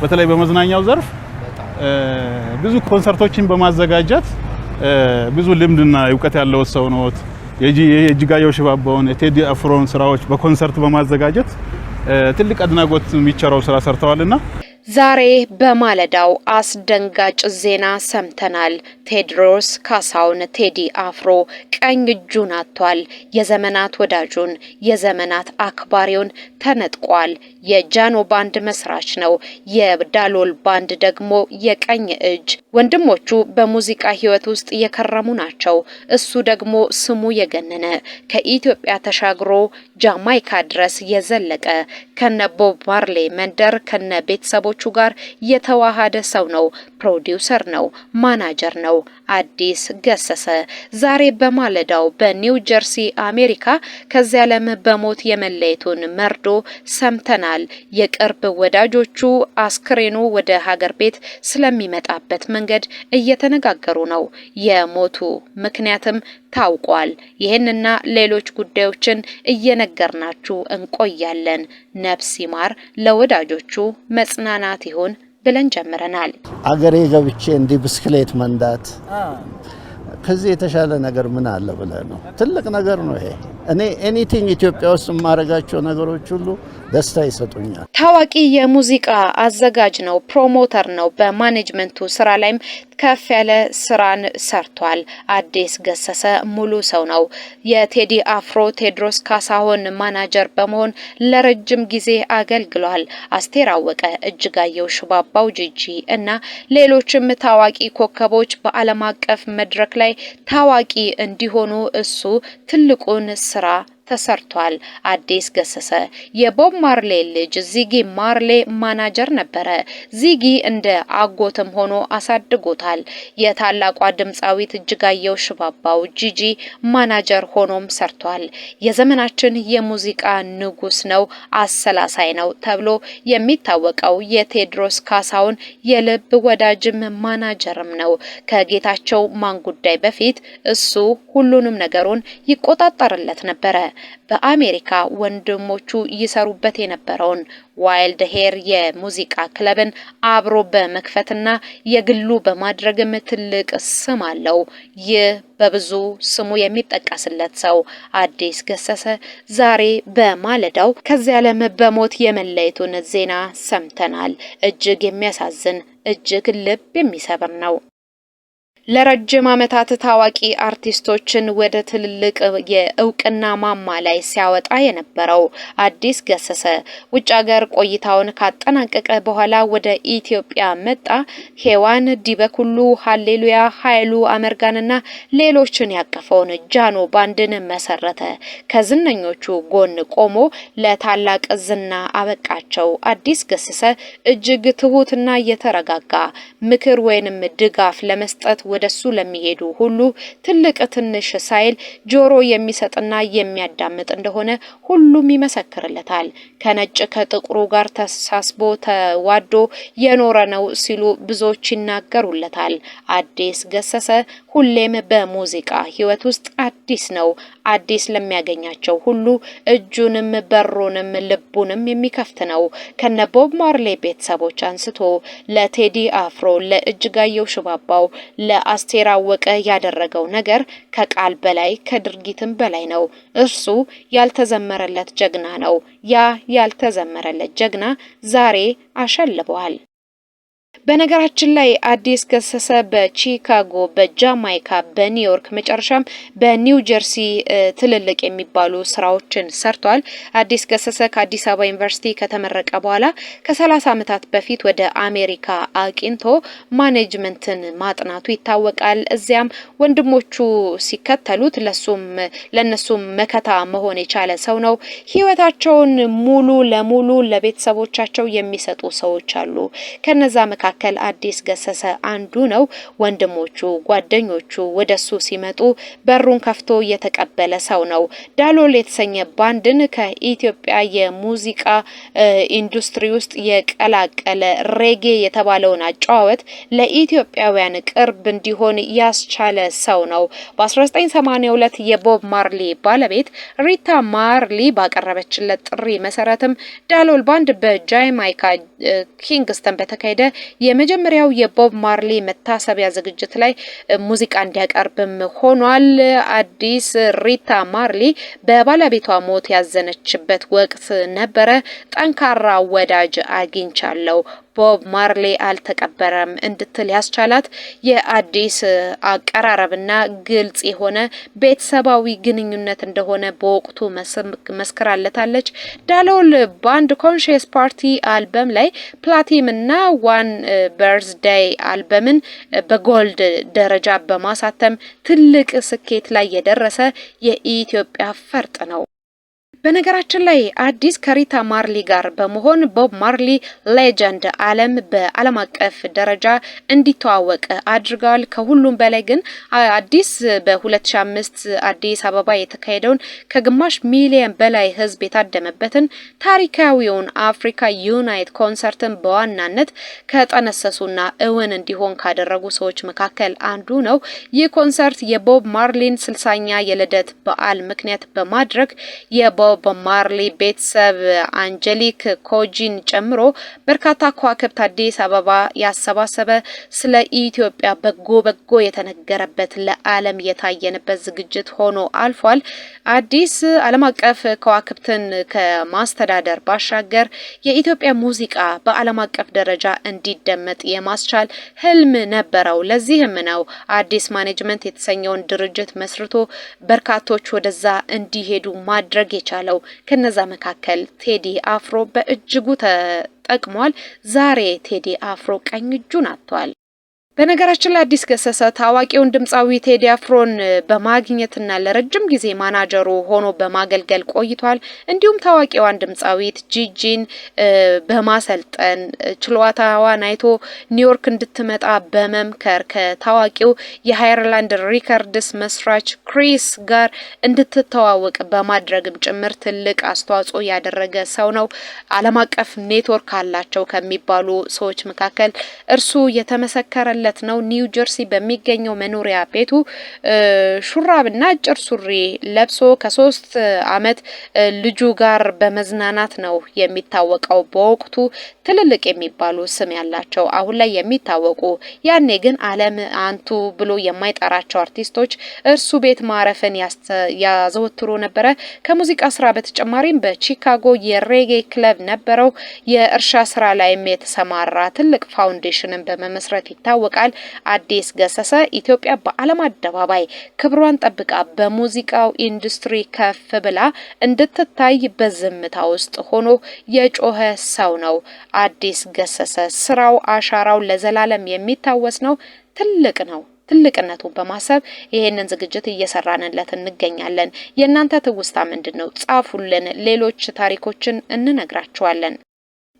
በተለይ በመዝናኛው ዘርፍ ብዙ ኮንሰርቶችን በማዘጋጀት ብዙ ልምድና ዕውቀት ያለው ሰው ነው። የእጅጋየሁ ሽባባውን የቴዲ አፍሮን ስራዎች በኮንሰርት በማዘጋጀት ትልቅ አድናቆት የሚቸረው ስራ ሰርተዋልና ዛሬ በማለዳው አስደንጋጭ ዜና ሰምተናል። ቴዎድሮስ ካሳሁን ቴዲ አፍሮ ቀኝ እጁን አጥቷል። የዘመናት ወዳጁን የዘመናት አክባሪውን ተነጥቋል። የጃኖ ባንድ መስራች ነው። የዳሎል ባንድ ደግሞ የቀኝ እጅ። ወንድሞቹ በሙዚቃ ህይወት ውስጥ የከረሙ ናቸው። እሱ ደግሞ ስሙ የገነነ ከኢትዮጵያ ተሻግሮ ጃማይካ ድረስ የዘለቀ ከነ ቦብ ማርሌ መንደር ከነ ቤተሰቦቹ ጋር የተዋሃደ ሰው ነው። ፕሮዲውሰር ነው፣ ማናጀር ነው። አዲስ ገሰሰ ዛሬ በማለዳው በኒው ጀርሲ አሜሪካ ከዚህ ዓለም በሞት የመለየቱን መርዶ ሰምተናል። የቅርብ ወዳጆቹ አስክሬኑ ወደ ሀገር ቤት ስለሚመጣበት መንገድ እየተነጋገሩ ነው። የሞቱ ምክንያትም ታውቋል። ይህንና ሌሎች ጉዳዮችን እየነገርናችሁ እንቆያለን። ነፍስ ይማር፣ ለወዳጆቹ መጽናናት ይሁን ብለን ጀምረናል። አገሬ ገብቼ እንዲህ ብስክሌት መንዳት ከዚህ የተሻለ ነገር ምን አለ ብለህ ነው? ትልቅ ነገር ነው ይሄ። እኔ ኤኒቲንግ ኢትዮጵያ ውስጥ የማረጋቸው ነገሮች ሁሉ ደስታ ይሰጡኛል። ታዋቂ የሙዚቃ አዘጋጅ ነው፣ ፕሮሞተር ነው። በማኔጅመንቱ ስራ ላይም ከፍ ያለ ስራን ሰርቷል። አዲስ ገሰሰ ሙሉ ሰው ነው። የቴዲ አፍሮ ቴዎድሮስ ካሳሁን ማናጀር በመሆን ለረጅም ጊዜ አገልግሏል። አስቴር አወቀ፣ እጅጋየሁ ሽባባው ጂጂ እና ሌሎችም ታዋቂ ኮከቦች በዓለም አቀፍ መድረክ ላይ ታዋቂ እንዲሆኑ እሱ ትልቁን ስራ ተሰርቷል። አዲስ ገሰሰ የቦብ ማርሌ ልጅ ዚጊ ማርሌ ማናጀር ነበረ። ዚጊ እንደ አጎትም ሆኖ አሳድጎታል። የታላቋ ድምጻዊት እጅጋየሁ ሽባባው ጂጂ ማናጀር ሆኖም ሰርቷል። የዘመናችን የሙዚቃ ንጉስ ነው፣ አሰላሳይ ነው ተብሎ የሚታወቀው የቴዎድሮስ ካሳሁን የልብ ወዳጅም ማናጀርም ነው። ከጌታቸው ማን ጉዳይ በፊት እሱ ሁሉንም ነገሩን ይቆጣጠርለት ነበረ። በአሜሪካ ወንድሞቹ ይሰሩበት የነበረውን ዋይልድ ሄር የሙዚቃ ክለብን አብሮ በመክፈትና የግሉ በማድረግም ትልቅ ስም አለው። ይህ በብዙ ስሙ የሚጠቀስለት ሰው አዲስ ገሰሰ ዛሬ በማለዳው ከዚህ ዓለም በሞት የመለየቱን ዜና ሰምተናል። እጅግ የሚያሳዝን እጅግ ልብ የሚሰብር ነው። ለረጅም ዓመታት ታዋቂ አርቲስቶችን ወደ ትልልቅ የእውቅና ማማ ላይ ሲያወጣ የነበረው አዲስ ገሰሰ ውጭ ሀገር ቆይታውን ካጠናቀቀ በኋላ ወደ ኢትዮጵያ መጣ። ሄዋን ዲበኩሉ፣ ሃሌሉያ፣ ኃይሉ አመርጋንና ሌሎችን ያቀፈውን ጃኖ ባንድን መሰረተ። ከዝነኞቹ ጎን ቆሞ ለታላቅ ዝና አበቃቸው። አዲስ ገሰሰ እጅግ ትሁትና የተረጋጋ ምክር ወይንም ድጋፍ ለመስጠት ወደሱ ለሚሄዱ ሁሉ ትልቅ ትንሽ ሳይል ጆሮ የሚሰጥና የሚያዳምጥ እንደሆነ ሁሉም ይመሰክርለታል። ከነጭ ከጥቁሩ ጋር ተሳስቦ ተዋዶ የኖረ ነው ሲሉ ብዙዎች ይናገሩለታል። አዲስ ገሰሰ ሁሌም በሙዚቃ ህይወት ውስጥ አዲስ ነው። አዲስ ለሚያገኛቸው ሁሉ እጁንም በሩንም ልቡንም የሚከፍት ነው። ከነ ቦብ ማርሌ ቤተሰቦች አንስቶ ለቴዲ አፍሮ፣ ለእጅጋየሁ ሽባባው፣ ለአስቴር አወቀ ያደረገው ነገር ከቃል በላይ ከድርጊትም በላይ ነው። እርሱ ያልተዘመረለት ጀግና ነው። ያ ያልተዘመረለት ጀግና ዛሬ አሸልቧል። በነገራችን ላይ አዲስ ገሰሰ በቺካጎ፣ በጃማይካ፣ በኒውዮርክ መጨረሻም በኒው ጀርሲ ትልልቅ የሚባሉ ስራዎችን ሰርቷል። አዲስ ገሰሰ ከአዲስ አበባ ዩኒቨርሲቲ ከተመረቀ በኋላ ከ30 ዓመታት በፊት ወደ አሜሪካ አቅንቶ ማኔጅመንትን ማጥናቱ ይታወቃል። እዚያም ወንድሞቹ ሲከተሉት ለነሱም መከታ መሆን የቻለ ሰው ነው። ህይወታቸውን ሙሉ ለሙሉ ለቤተሰቦቻቸው የሚሰጡ ሰዎች አሉ። ከነዛ መካከል መካከል አዲስ ገሰሰ አንዱ ነው። ወንድሞቹ ጓደኞቹ ወደሱ ሲመጡ በሩን ከፍቶ የተቀበለ ሰው ነው። ዳሎል የተሰኘ ባንድን ከኢትዮጵያ የሙዚቃ ኢንዱስትሪ ውስጥ የቀላቀለ ሬጌ የተባለውን አጫዋወት ለኢትዮጵያውያን ቅርብ እንዲሆን ያስቻለ ሰው ነው። በ1982 የቦብ ማርሊ ባለቤት ሪታ ማርሊ ባቀረበችለት ጥሪ መሰረትም ዳሎል ባንድ በጃማይካ ኪንግስተን በተካሄደ የመጀመሪያው የቦብ ማርሊ መታሰቢያ ዝግጅት ላይ ሙዚቃ እንዲያቀርብም ሆኗል። አዲስ ሪታ ማርሊ በባለቤቷ ሞት ያዘነችበት ወቅት ነበረ። ጠንካራ ወዳጅ አግኝቻለሁ፣ ቦብ ማርሊ አልተቀበረም እንድትል ያስቻላት የአዲስ አቀራረብና ግልጽ የሆነ ቤተሰባዊ ግንኙነት እንደሆነ በወቅቱ መስክራለታለች። ዳሎል ባንድ ኮንሺየስ ፓርቲ አልበም ላይ ፕላቲም እና ዋን በርዝዴይ አልበምን በጎልድ ደረጃ በማሳተም ትልቅ ስኬት ላይ የደረሰ የኢትዮጵያ ፈርጥ ነው። በነገራችን ላይ አዲስ ከሪታ ማርሊ ጋር በመሆን ቦብ ማርሊ ሌጀንድ በዓለም አቀፍ ደረጃ እንዲተዋወቅ አድርገዋል። ከሁሉም በላይ ግን አዲስ በ2005 አዲስ አበባ የተካሄደውን ከግማሽ ሚሊዮን በላይ ሕዝብ የታደመበትን ታሪካዊውን አፍሪካ ዩናይት ኮንሰርትን በዋናነት ከጠነሰሱና እውን እንዲሆን ካደረጉ ሰዎች መካከል አንዱ ነው። ይህ ኮንሰርት የቦብ ማርሊን 60ኛ የልደት በዓል ምክንያት በማድረግ የቦብ ማርሊ ቤተሰብ አንጀሊክ ኮጂን ጨምሮ በርካታ ከዋክብት አዲስ አበባ ያሰባሰበ ስለ ኢትዮጵያ በጎ የተነገረበት ለዓለም የታየንበት ዝግጅት ሆኖ አልፏል። አዲስ ዓለም አቀፍ ከዋክብትን ከማስተዳደር ባሻገር የኢትዮጵያ ሙዚቃ በዓለም አቀፍ ደረጃ እንዲደመጥ የማስቻል ህልም ነበረው። ለዚህም ነው አዲስ ማኔጅመንት የተሰኘውን ድርጅት መስርቶ በርካቶች ወደዛ እንዲሄዱ ማድረግ የቻለው። ከነዛ መካከል ቴዲ አፍሮ በእጅጉ ተጠቅሟል። ዛሬ ቴዲ አፍሮ ቀኝ እጁን አጥቷል። በነገራችን ላይ አዲስ ገሰሰ ታዋቂውን ድምጻዊ ቴዲ አፍሮን በማግኘትና ለረጅም ጊዜ ማናጀሩ ሆኖ በማገልገል ቆይቷል። እንዲሁም ታዋቂዋን ድምጻዊት ጂጂን በማሰልጠን ችሎታዋን አይቶ ኒውዮርክ እንድትመጣ በመምከር ከታዋቂው የሃይርላንድ ሪከርድስ መስራች ክሪስ ጋር እንድትተዋወቅ በማድረግም ጭምር ትልቅ አስተዋጽኦ ያደረገ ሰው ነው። ዓለም አቀፍ ኔትወርክ አላቸው ከሚባሉ ሰዎች መካከል እርሱ የተመሰከረ ነው። ኒው ጀርሲ በሚገኘው መኖሪያ ቤቱ ሹራብና አጭር ሱሪ ለብሶ ከ3 ዓመት ልጁ ጋር በመዝናናት ነው የሚታወቀው። በወቅቱ ትልልቅ የሚባሉ ስም ያላቸው አሁን ላይ የሚታወቁ ያኔ ግን ዓለም አንቱ ብሎ የማይጠራቸው አርቲስቶች እርሱ ቤት ማረፍን ያዘወትሩ ነበረ። ከሙዚቃ ስራ በተጨማሪም በቺካጎ የሬጌ ክለብ ነበረው። የእርሻ ስራ ላይም የተሰማራ ትልቅ ፋውንዴሽንን በመመስረት ይታወቃል። አዲስ ገሰሰ ኢትዮጵያ በዓለም አደባባይ ክብሯን ጠብቃ በሙዚቃው ኢንዱስትሪ ከፍ ብላ እንድትታይ በዝምታ ውስጥ ሆኖ የጮኸ ሰው ነው። አዲስ ገሰሰ ስራው አሻራው ለዘላለም የሚታወስ ነው። ትልቅ ነው። ትልቅነቱን በማሰብ ይሄንን ዝግጅት እየሰራንለት እንገኛለን። የእናንተ ትውስታ ምንድነው? ጻፉልን። ሌሎች ታሪኮችን እንነግራችኋለን።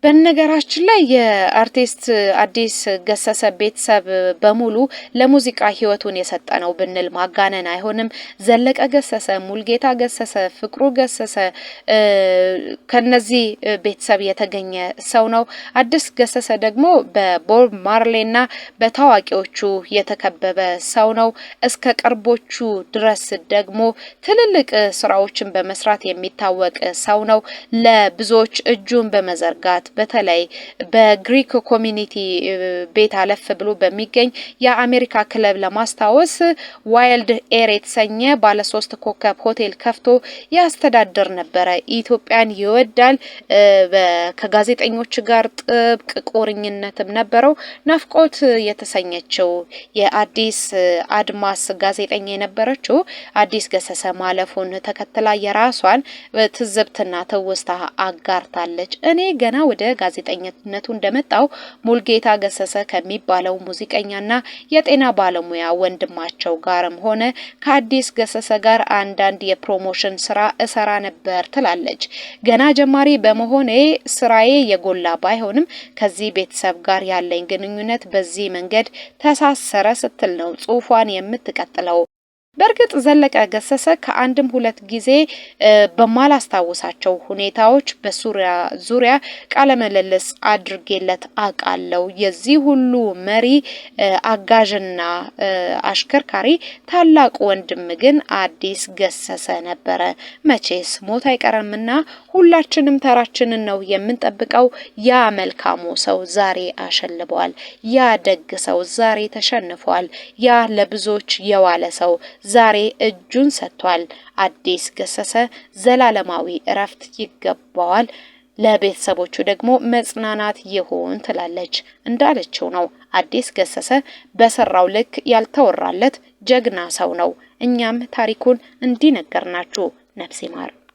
በነገራችን ላይ የአርቲስት አዲስ ገሰሰ ቤተሰብ በሙሉ ለሙዚቃ ህይወቱን የሰጠ ነው ብንል ማጋነን አይሆንም። ዘለቀ ገሰሰ፣ ሙልጌታ ገሰሰ፣ ፍቅሩ ገሰሰ ከነዚህ ቤተሰብ የተገኘ ሰው ነው። አዲስ ገሰሰ ደግሞ በቦብ ማርሌና በታዋቂዎቹ የተከበበ ሰው ነው። እስከ ቅርቦቹ ድረስ ደግሞ ትልልቅ ስራዎችን በመስራት የሚታወቅ ሰው ነው። ለብዙዎች እጁን በመዘርጋት በተለይ በግሪክ ኮሚኒቲ ቤት አለፍ ብሎ በሚገኝ የአሜሪካ ክለብ ለማስታወስ ዋይልድ ኤር የተሰኘ ባለ 3 ኮከብ ሆቴል ከፍቶ ያስተዳድር ነበረ። ኢትዮጵያን ይወዳል። ከጋዜጠኞች ጋር ጥብቅ ቁርኝነትም ነበረው። ናፍቆት የተሰኘችው የአዲስ አድማስ ጋዜጠኛ የነበረችው አዲስ ገሰሰ ማለፉን ተከትላ የራሷን ትዝብትና ትውስታ አጋርታለች። እኔ ገና ወደ ጋዜጠኝነቱ እንደመጣው ሙልጌታ ገሰሰ ከሚባለው ሙዚቀኛና የጤና ባለሙያ ወንድማቸው ጋርም ሆነ ከአዲስ ገሰሰ ጋር አንዳንድ የፕሮሞሽን ስራ እሰራ ነበር ትላለች። ገና ጀማሪ በመሆኔ ስራዬ የጎላ ባይሆንም ከዚህ ቤተሰብ ጋር ያለኝ ግንኙነት በዚህ መንገድ ተሳሰረ ስትል ነው ጽሑፏን የምትቀጥለው። በርግጥ ዘለቀ ገሰሰ ከአንድም ሁለት ጊዜ በማላስታውሳቸው ሁኔታዎች ዙሪያ ቃለ ምልልስ አድርጌለት አውቃለሁ። የዚህ ሁሉ መሪ አጋዥና አሽከርካሪ ታላቅ ወንድም ግን አዲስ ገሰሰ ነበረ። መቼስ ሞት አይቀርምና ሁላችንም ተራችንን ነው የምንጠብቀው። ያ መልካሙ ሰው ዛሬ አሸልቧል። ያ ደግ ሰው ዛሬ ተሸንፏል። ያ ለብዙዎች የዋለ ሰው ዛሬ እጁን ሰጥቷል። አዲስ ገሰሰ ዘላለማዊ እረፍት ይገባዋል። ለቤተሰቦቹ ደግሞ መጽናናት ይሁን ትላለች። እንዳለችው ነው አዲስ ገሰሰ በሰራው ልክ ያልተወራለት ጀግና ሰው ነው። እኛም ታሪኩን እንዲነገርናችሁ ነፍስ ይማር።